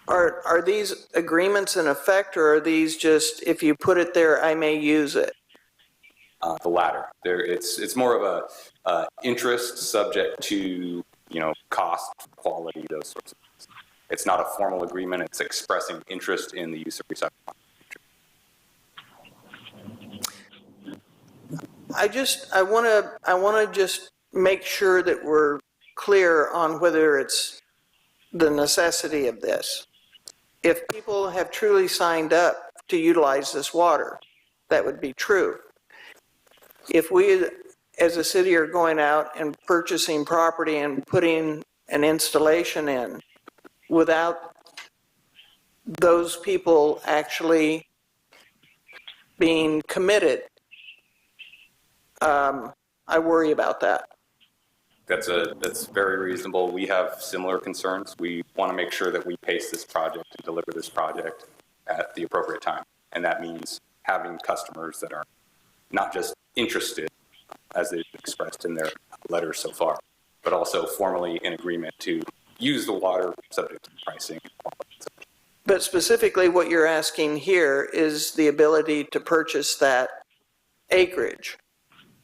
Are these agreements in effect, or are these just, if you put it there, I may use it? The latter. It's more of a interest subject to cost, quality, those sorts of things. It's not a formal agreement. It's expressing interest in the use of recycled water. I want to just make sure that we're clear on whether it's the necessity of this. If people have truly signed up to utilize this water, that would be true. If we as a city are going out and purchasing property and putting an installation in without those people actually being committed, I worry about that. That's very reasonable. We have similar concerns. We want to make sure that we pace this project and deliver this project at the appropriate time. And that means having customers that are not just interested, as they've expressed in their letters so far, but also formally in agreement to use the water subject to pricing. But specifically what you're asking here is the ability to purchase that acreage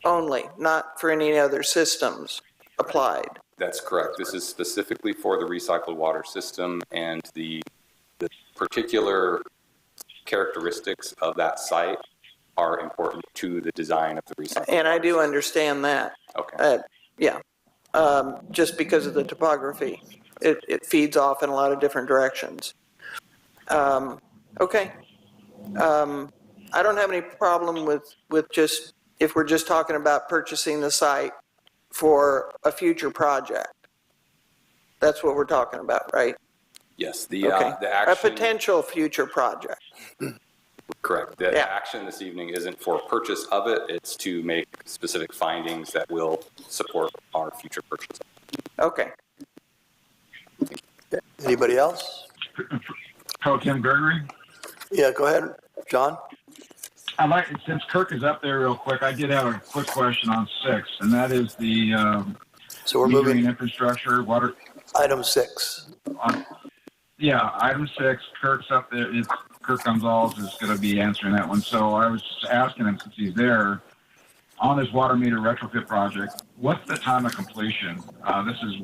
only, not for any other systems applied. That's correct. This is specifically for the recycled water system, and the particular characteristics of that site are important to the design of the recycled And I do understand that. Okay. Yeah, just because of the topography. it feeds off in a lot of different directions. Okay. I don't have any problem with just, if we're just talking about purchasing the site for a future project. That's what we're talking about, right? Yes, the A action, potential future project. correct. The action this evening isn't for purchase of it. It's to make specific findings that will support our future purchase. Okay. Anybody else? Pro Tem Gregory? Yeah, go ahead, John. I'd like, since Kirk is up there real quick, I did have a quick question on 6, and that is the so we're moving infrastructure, water. Item 6. Yeah, item 6, Kirk's up there. Kirk Gonzalez is going to be answering that one. So I was just asking him, since he's there, on this water meter retrofit project, what's the time of completion? This is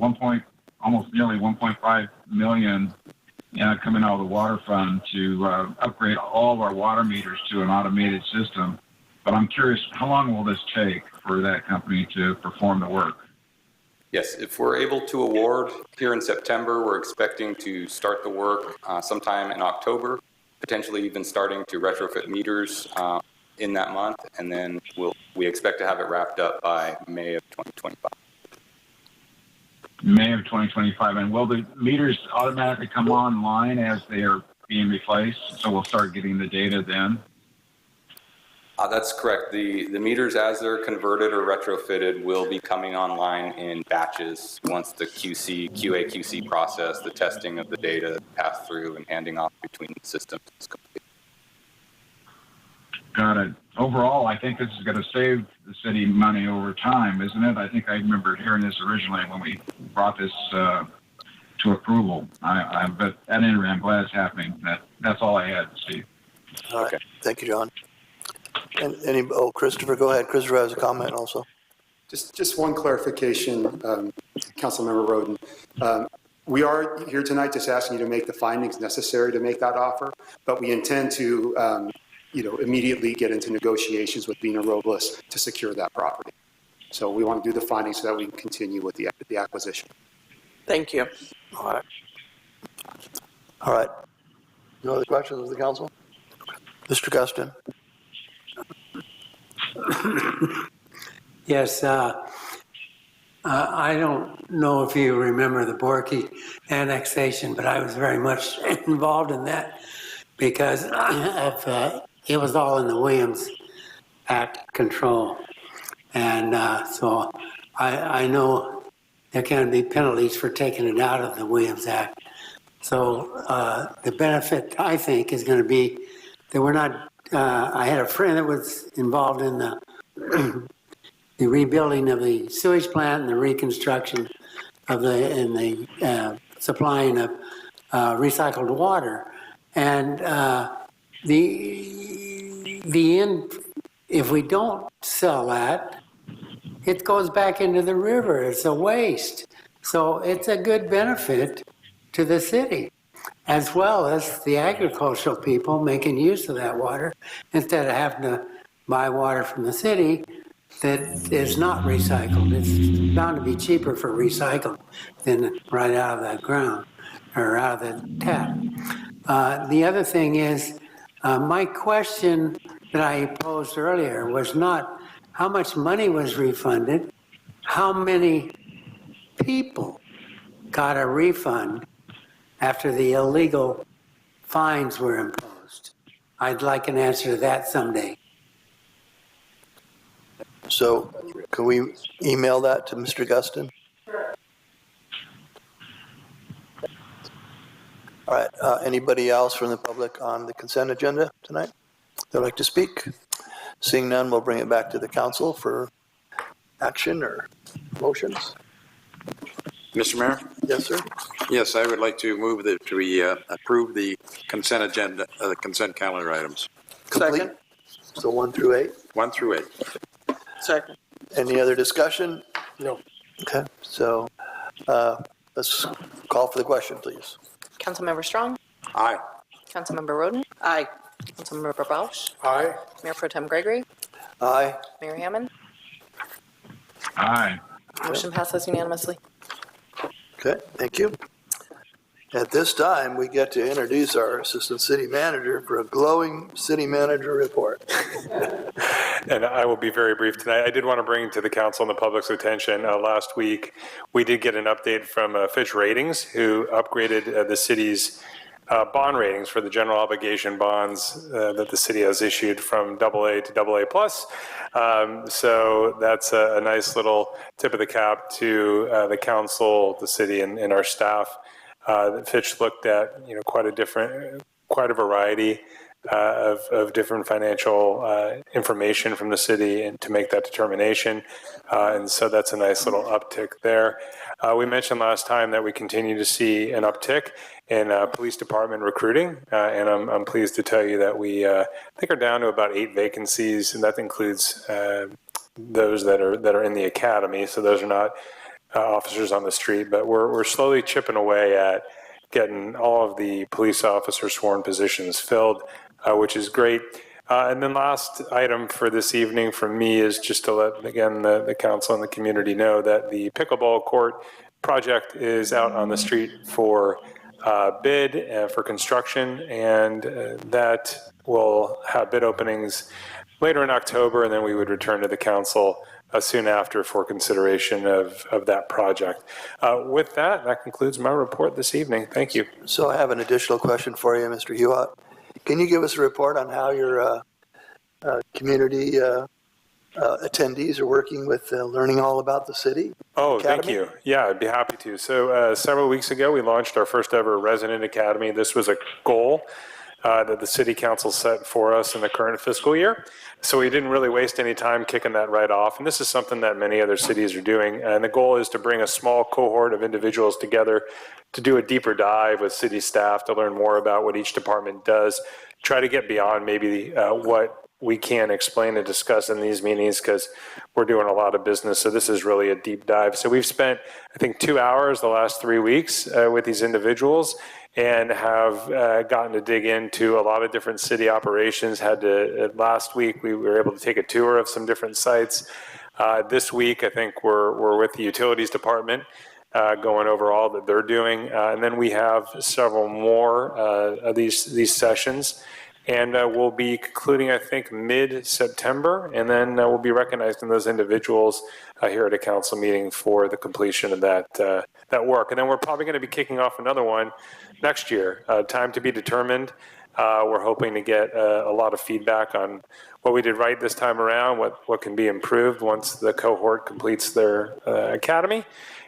almost nearly 1.5 million coming out of the water fund to upgrade all of our water meters to an automated system. But I'm curious, how long will this take for that company to perform the work? Yes, if we're able to award here in September, we're expecting to start the work sometime in October, potentially even starting to retrofit meters in that month, and then we expect to have it wrapped up by May of 2025. May of 2025, and will the meters automatically come online as they are being replaced? So we'll start getting the data then? That's correct. The meters, as they're converted or retrofitted, will be coming online in batches once the QA/QC process, the testing of the data pass through and handing off between systems is complete. Got it. Overall, I think this is going to save the city money over time, isn't it? I think I remember hearing this originally when we brought this to approval. But at any rate, I'm glad it's happening. That's all I had, Steve. All right. Thank you, John. And Christopher, go ahead. Christopher has a comment also. Just one clarification, Councilmember Roden. We are here tonight just asking you to make the findings necessary to make that offer, but we intend to, immediately get into negotiations with Vina Robles to secure that property. So we want to do the findings so that we can continue with the acquisition. Thank you. All right. No other questions of the council? Mr. Gustin. Yes, I don't know if you remember the Borky annexation, but I was very much involved in that because it was all in the Williams Act control. And so I know there can be penalties for taking it out of the Williams Act. So the benefit, I think, is going to be that we're not, I had a friend that was involved in the the rebuilding of the sewage plant and the reconstruction of the supplying of recycled water. And the end, if we don't sell that, it goes back into the river. It's a waste. So it's a good benefit to the city, as well as the agricultural people making use of that water instead of having to buy water from the city that is not recycled. It's bound to be cheaper for recycled than right out of the ground or out of the tap. The other thing is, my question that I posed earlier was not how much money was refunded, how many people got a refund after the illegal fines were imposed. I'd like an answer to that someday. So can we email that to Mr. Gustin? All right. Anybody else from the public on the consent agenda tonight that'd like to speak? Seeing none, we'll bring it back to the council for action or motions. Mr. Mayor? Yes, sir. Yes, I would like to move that we approve the consent agenda, the consent calendar items. Second. So 1 through 8? 1 through 8. Second. Any other discussion? No. Okay, so let's call for the question, please. Councilmember Strong? Aye. Councilmember Roden? Aye. Councilmember Bausch? Aye. Mayor Pro Tem Gregory? Aye. Mayor Hammond? Aye. Motion passes unanimously. Okay, thank you. At this time, we get to introduce our Assistant City Manager for a glowing City Manager report. And I will be very brief tonight. I did want to bring to the council and the public's attention, last week, we did get an update from Fitch Ratings, who upgraded the city's bond ratings for the general obligation bonds that the city has issued from AA to AA+. So that's a nice little tip of the cap to the council, the city, and our staff. Fitch looked at quite a variety of different financial information from the city and to make that determination. And so that's a nice little uptick there. We mentioned last time that we continue to see an uptick in police department recruiting. And I'm pleased to tell you that we I think are down to about 8 vacancies, and that includes those that are in the academy. So those are not officers on the street, but we're slowly chipping away at getting all of the police officer sworn positions filled, which is great. And then last item for this evening from me is just to let, again, the council and the community know that the pickleball court project is out on the street for bid for construction, and that will have bid openings later in October, and then we would return to the council soon after for consideration of that project. With that, that concludes my report this evening. Thank you. So I have an additional question for you, Mr. Hewitt. Can you give us a report on how your community attendees are working with learning all about the city? Oh, Academy? thank you. Yeah, I'd be happy to. So several weeks ago, we launched our first ever resident academy. This was a goal that the city council set for us in the current fiscal year. So we didn't really waste any time kicking that right off. And this is something that many other cities are doing. And the goal is to bring a small cohort of individuals together to do a deeper dive with city staff to learn more about what each department does, try to get beyond maybe what we can explain and discuss in these meetings, because we're doing a lot of business. So this is really a deep dive. So we've spent, I think, 2 hours the last 3 weeks with these individuals, and have gotten to dig into a lot of different city operations. Last week, we were able to take a tour of some different sites. This week, I think we're with the utilities department, going over all that they're doing. And then we have several more of these sessions. And we'll be concluding, I think, mid-September, and then we'll be recognizing those individuals here at a council meeting for the completion of that work. And then we're probably going to be kicking off another one next year. Time to be determined. We're hoping to get a lot of feedback on what we did right this time around, what can be improved once the cohort completes their academy.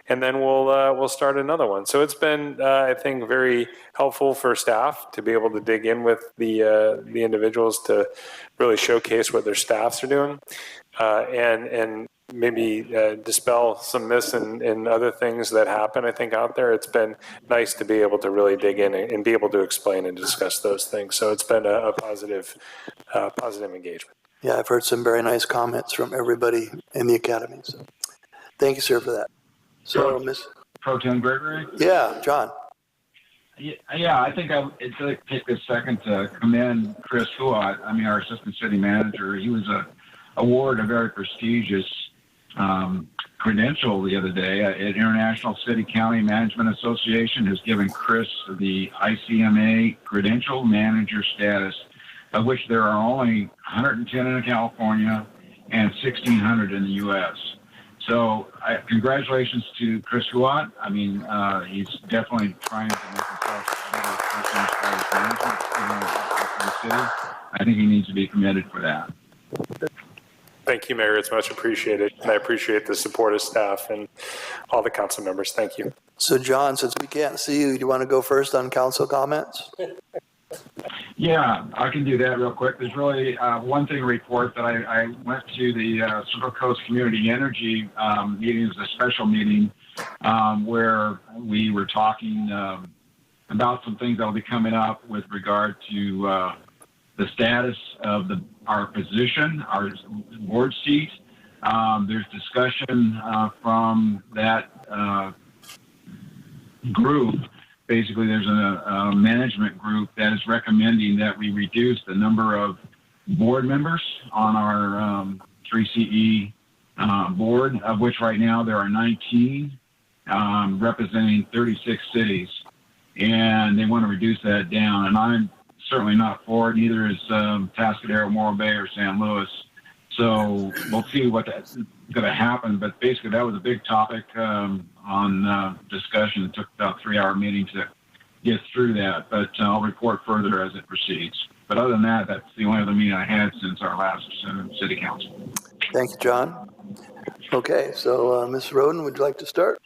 And then we'll start another one. So it's been, I think, very helpful for staff to be able to dig in with the individuals to really showcase what their staffs are doing, and maybe dispel some myths and other things that happen, I think, out there. It's been nice to be able to really dig in and be able to explain and discuss those things. So it's been a positive engagement. Yeah, I've heard some very nice comments from everybody in the academy. So thank you, sir, for that. So, Ms. Pro Tem Gregory? Yeah, John. Yeah, I think I'd like to take this second to commend Chris Huot, our Assistant City Manager. He was awarded a very prestigious credential the other day. International City County Management Association has given Chris the ICMA Credential Manager status, of which there are only 110 in California and 1,600 in the U.S. So congratulations to Chris Huot. He's definitely trying to make himself a better person as far as management in the city. I think he needs to be commended for that. Thank you, Mayor. It's much appreciated. And I appreciate the support of staff and all the council members. Thank you. So, John, since we can't see you, do you want to go first on council comments? Yeah, I can do that real quick. There's really one thing to report that I went to the Central Coast Community Energy meeting. It was a special meeting where we were talking about some things that will be coming up with regard to the status of our position, our board seat. There's discussion from that group. Basically, there's a management group that is recommending that we reduce the number of board members on our 3CE board, of which right now there are 19, representing 36 cities. and they want to reduce that down. And I'm certainly not for it. Neither is Tascadero, Morro Bay, or San Luis. So we'll see what that's going to happen. But basically, that was a big topic on discussion. It took about a 3-hour meeting to get through that. But I'll report further as it proceeds. But other than that, that's the only other meeting I had since our last city council. Thank you, John. Okay, so Ms. Roden, would you like to start?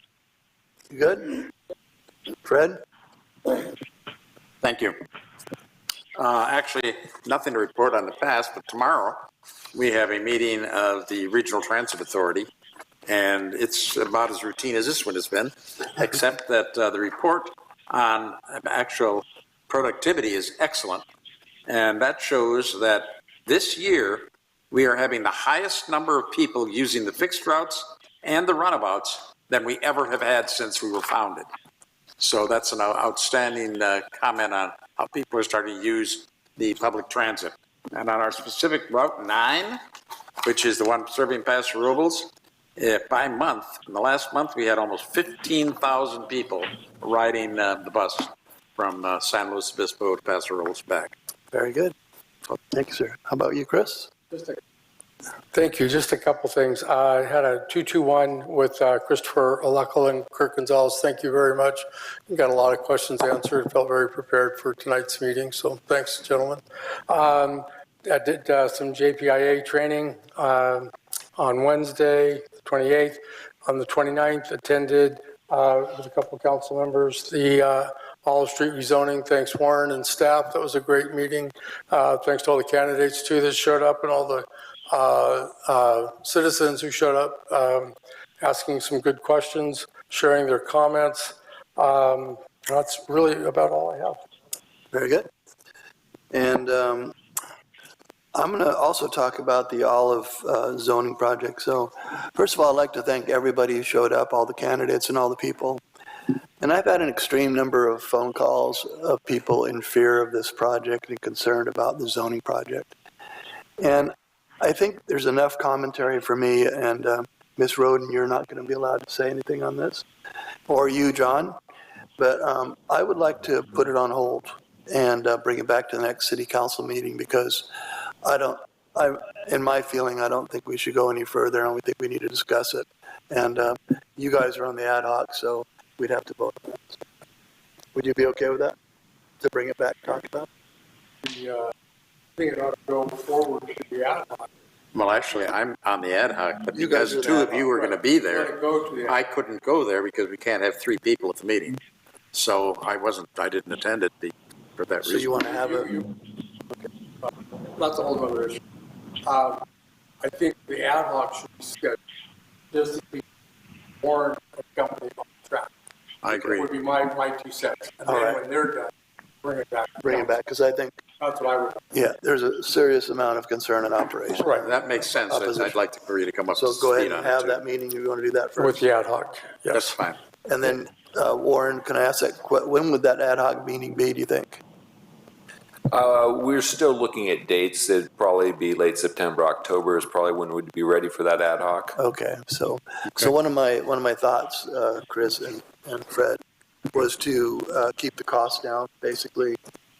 You good? Fred? Thank you. Actually, nothing to report on the past, but tomorrow we have a meeting of the Regional Transit Authority, and it's about as routine as this one has been, except that the report on actual productivity is excellent, and that shows that this year we are having the highest number of people using the fixed routes and the runabouts than we ever have had since we were founded. So that's an outstanding comment on how people are starting to use the public transit. And on our specific Route 9, which is the one serving Paso Robles, by month, in the last month, we had almost 15,000 people riding the bus from San Luis Obispo to Paso Robles back. Very good. Thank you, sir. How about you, Chris? Thank you. Just a couple things. I had a 2-2-1 with Christopher Alacal and Kirk Gonzalez. Thank you very much. You got a lot of questions answered. Felt very prepared for tonight's meeting. So thanks, gentlemen. I did some JPIA training on Wednesday, the 28th. On the 29th, attended with a couple of council members the Olive Street rezoning. Thanks, Warren and staff. That was a great meeting. Thanks to all the candidates too that showed up and all the citizens who showed up, asking some good questions, sharing their comments. That's really about all I have. Very good. And I'm going to also talk about the Olive zoning project. So first of all, I'd like to thank everybody who showed up, all the candidates and all the people. And I've had an extreme number of phone calls of people in fear of this project and concerned about the zoning project. And I think there's enough commentary for me, and Ms. Roden, you're not going to be allowed to say anything on this, or you, John, but I would like to put it on hold and bring it back to the next city council meeting, because in my feeling, I don't think we should go any further. I don't think we need to discuss it. And you guys are on the ad hoc, so we'd have to vote on that. Would you be okay with that, to bring it back, talk about? I think it ought to go forward to the ad hoc. Well, actually, I'm on the ad hoc, but because two of you were going to be there, I couldn't go there because we can't have 3 people at the meeting. So I didn't attend it for that reason. So you want to have That's a whole other issue. I think the ad hoc should be scheduled just to be warned of company on track. I agree. That would be my 2 cents. And all then right, when they're done, bring it back. Bring it back, because I think that's what I would. Yeah, there's a serious amount of concern in operation. Right, that makes sense. I'd like to agree to come up to So go ahead speed and on have it, that meeting. You want to do that first? With the ad hoc, yes. That's fine. And then, Warren, can I ask that, when would that ad hoc meeting be, do you think? We're still looking at dates. It'd probably be late September, October is probably when we'd be ready for that ad hoc. Okay, so one of my thoughts, Chris and Fred, was to keep the costs down, basically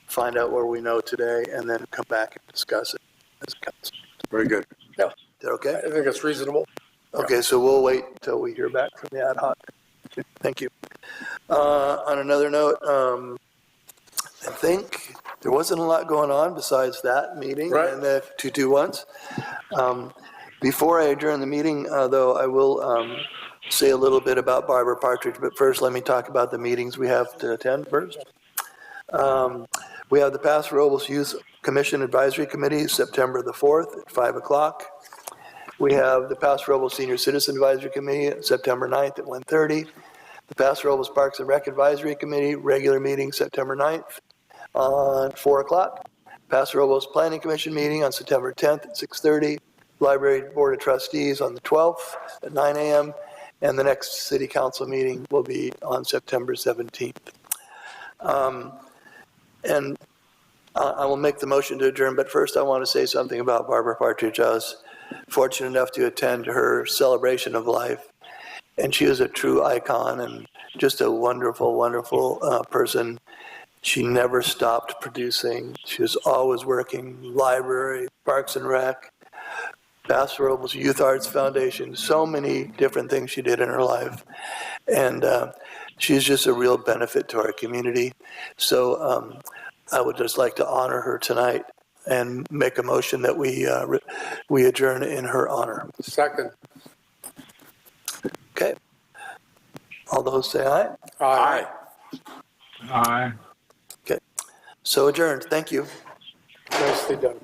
find out where we know today, and then come back and discuss it as a council. Very good. Yeah. Is that okay? I think it's reasonable. Okay, so we'll wait until we hear back from the ad hoc. Thank you. On another note, I think there wasn't a lot going on besides that meeting and the 221s. Before I adjourn the meeting, though, I will say a little bit about Barbara Partridge, but first let me talk about the meetings we have to attend first. We have the Paso Robles Youth Commission Advisory Committee, September the 4th at 5 o'clock. We have the Paso Robles Senior Citizen Advisory Committee, September 9th at 1:30. The Paso Robles Parks and Rec Advisory Committee, regular meeting, September 9th on 4 o'clock. Paso Robles Planning Commission meeting on September 10th at 6:30. Library Board of Trustees on the 12th at 9 a.m. And the next City Council meeting will be on September 17th. And I will make the motion to adjourn, but first I want to say something about Barbara Partridge. I was fortunate enough to attend her celebration of life, And she is a true icon and just a wonderful, wonderful person. She never stopped producing. She was always working, library, Parks and Rec, Paso Youth Arts Foundation, so many different things she did in her life. And she's just a real benefit to our community. So I would just like to honor her tonight and make a motion that we adjourn in her honor. Second. Okay. All those say aye? Aye. Aye. Okay. So adjourned. Thank you. Nicely done.